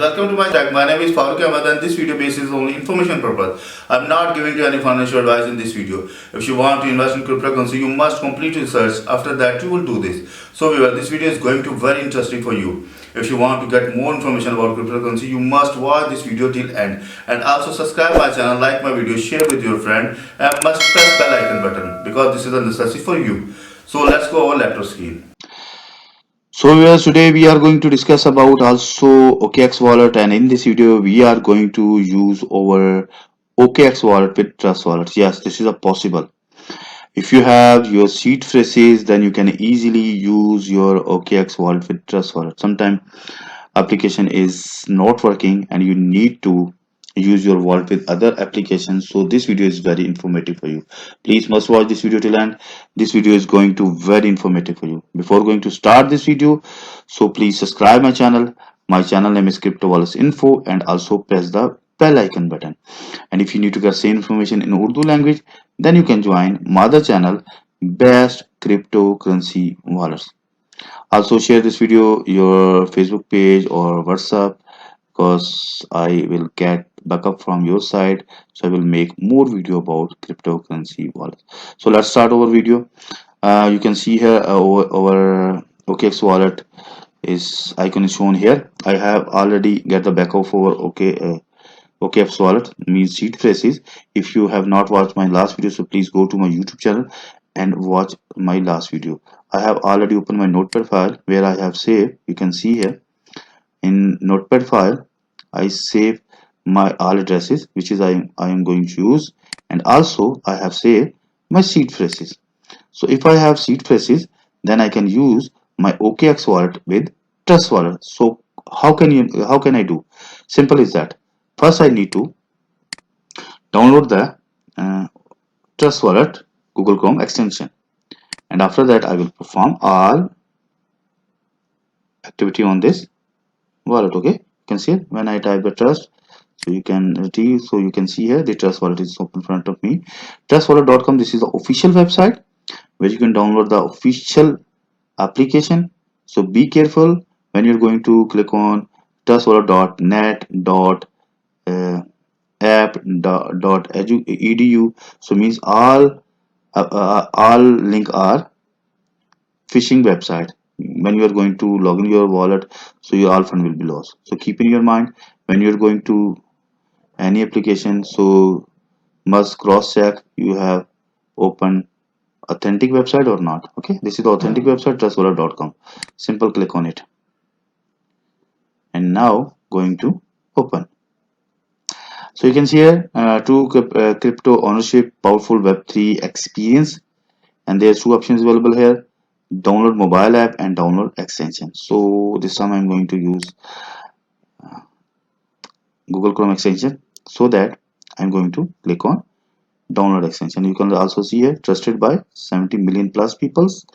welcome to my channel. My name is Farooq Ahmed and this video base is only information purpose. I'm not giving you any financial advice in this video. If you want to invest in cryptocurrency, you must complete research. After that, you will do this. So viewer, this video is going to be very interesting for you. If you want to get more information about cryptocurrency, you must watch this video till end. And also subscribe my channel, like my video, share with your friend, and must press bell icon button because this is a necessity for you. So let's go over laptop screen. So viewers, today we are going to discuss about also OKX wallet, and in this video we are going to use our OKX wallet with Trust Wallet. Yes, this is a possible. If you have your seed phrases, then you can easily use your OKX wallet with Trust Wallet. Sometimes application is not working and you need to use your wallet with other applications, so this video is very informative for you. Please must watch this video till end. This video is going to very informative for you. Before going to start this video, so please subscribe my channel. My channel name is Crypto Wallets Info, and also press the bell icon button. And if you need to get same information in Urdu language, then you can join my other channel, Best Cryptocurrency Wallets. Also share this video your Facebook page or WhatsApp, because I will get backup from your side, so I will make more video about cryptocurrency wallet. So let's start our video. You can see here our OKX wallet is icon is shown here. I have already get the backup for OKX wallet, means seed phrases. If you have not watched my last video, so please go to my YouTube channel and watch my last video. I have already opened my notepad file where I have saved. You can see here in notepad file I save my all addresses which is I am going to use, and also I have saved my seed phrases. So if I have seed phrases, then I can use my OKX wallet with Trust Wallet. So how can I do? Simple is that. First I need to download the Trust Wallet Google Chrome extension, and after that I will perform all activity on this wallet. Okay, you can see it when I type the trust, so you can see here the Trust Wallet is open in front of me. Trustwallet.com, this is the official website where you can download the official application. So be careful when you're going to click on trustwallet.net app.edu. So means all link are phishing website. When you are going to log in your wallet, so your all fund will be lost. So keep in your mind when you're going to any application, so must cross check you have opened authentic website or not. Okay, this is the authentic website, trustwallet.com. Simple click on it, and now going to open. So you can see here crypto ownership, powerful web3 experience, and there's two options available here: download mobile app and download extension. So this time I'm going to use Google Chrome extension, so that I'm going to click on download extension. You can also see here trusted by 70 million plus peoples,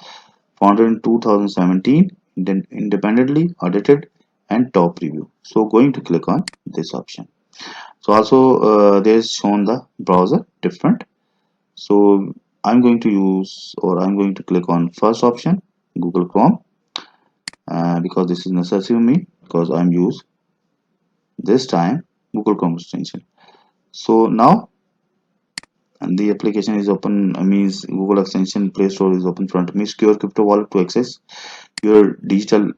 founded in 2017, then independently audited, and top review. So going to click on this option. So also there's shown the browser different. So I'm going to click on first option, Google Chrome, because this is necessary for me, because I'm use this time Google Chrome extension. So now and the application is open, means Google extension Play Store is open in front of me. Secure crypto wallet to access your digital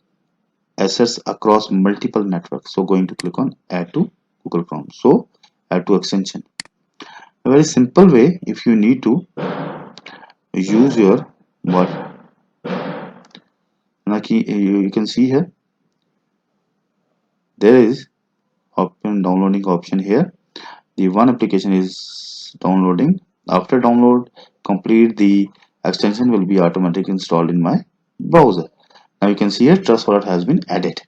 assets across multiple networks. So going to click on add to Google Chrome. So add to extension. A very simple way. If you need to use your what, like you can see here there is open downloading option here. The one application is downloading. After download complete, the extension will be automatically installed in my browser. Now you can see here Trust Wallet has been added.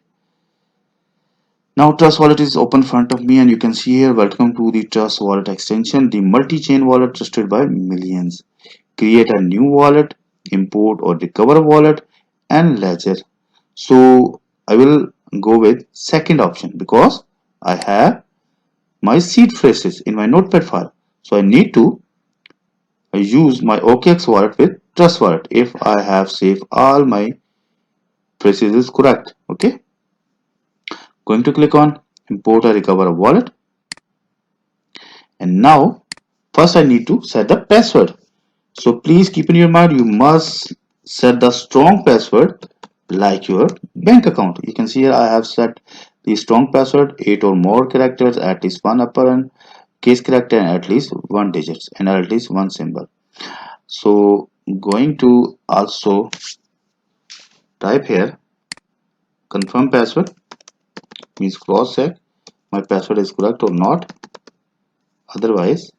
Now Trust Wallet is open in front of me, and you can see here welcome to the Trust Wallet extension, the multi-chain wallet trusted by millions. Create a new wallet, import or recover wallet, and ledger. So I will go with second option because I have my seed phrases in my notepad file. So I need to use my OKX wallet with Trust Wallet if I have saved all my phrases is correct. Okay, going to click on import or recover a wallet. And now first I need to set the password. So please keep in your mind, you must set the strong password like your bank account. You can see here I have set the strong password, 8 or more characters, at least one upper and case character, and at least one digits and at least one symbol. So going to also type here confirm password, means cross check my password is correct or not, otherwise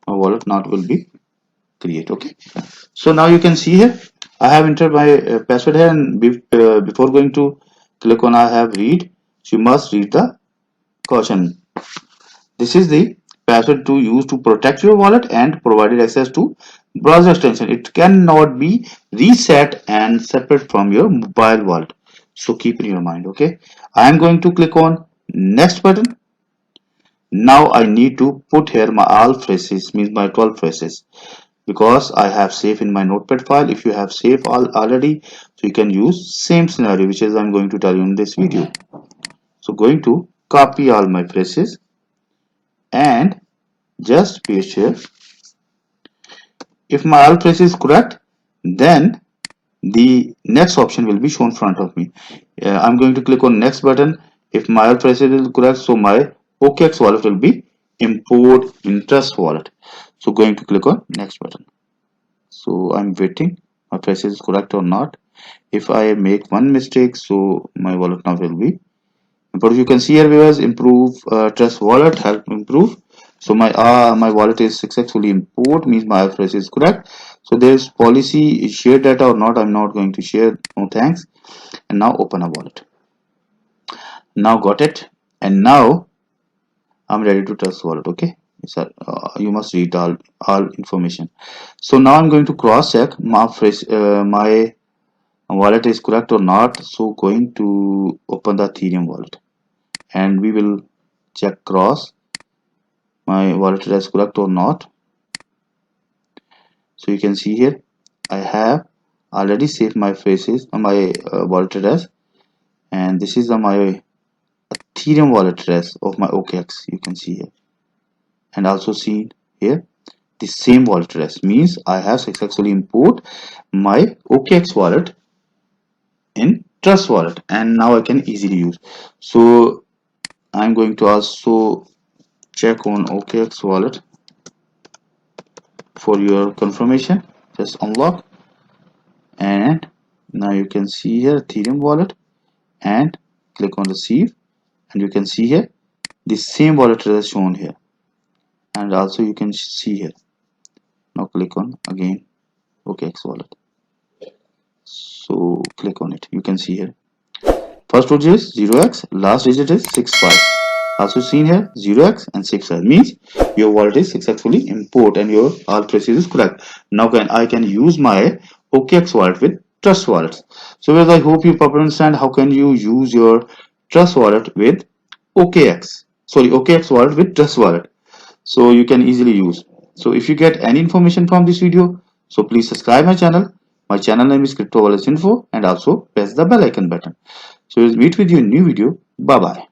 my wallet not will be create. Okay, so now you can see here I have entered my password here, and before going to click on I have read, so you must read the caution. This is the password to use to protect your wallet and provided access to browser extension. It cannot be reset and separate from your mobile wallet, so keep in your mind. Okay, I am going to click on next button. Now I need to put here my all phrases, means my 12 phrases, because I have saved in my notepad file. If you have saved all already, so you can use same scenario which is I'm going to tell you in this video. So going to copy all my phrases and just paste here. If my all phrase is correct, then the next option will be shown in front of me. I'm going to click on next button. If my all phrase is correct, so my OKX wallet will be import interest wallet. So going to click on next button. So I'm waiting my phrase is correct or not. If I make one mistake, so my wallet now will be, but you can see here viewers, improve trust wallet, help improve. So my wallet is successfully import, means my phrase is correct. So there's policy share data or not, I'm not going to share, no thanks. And now open a wallet. Now got it, and now I'm ready to trust wallet. Okay, so you must read all information. So now I'm going to cross check my phrase, my wallet is correct or not. So going to open the Ethereum wallet, and we will check cross my wallet is correct or not. So you can see here I have already saved my phrases on my wallet address, and this is my Ethereum wallet address of my OKX. You can see here, and also see here the same wallet address, means I have successfully import my OKX wallet in Trust wallet, and now I can easily use. So I'm going to also check on OKX wallet for your confirmation. Just unlock, and now you can see here Ethereum wallet, and click on receive, and you can see here the same wallet is shown here, and also you can see here. Now click on again OKX wallet, so click on it. You can see here first digit is 0x, last digit is 65. Also seen here 0x and 65, means your wallet is successfully import and your all phrases is correct. Now I can use my OKX wallet with Trust wallets. So guys, I hope you properly understand how can you use your Trust wallet with OKX wallet with Trust wallet. So you can easily use. So if you get any information from this video, so please subscribe my channel. My channel name is Crypto Wallets Info, and also press the bell icon button. So we'll meet with you in new video. Bye bye.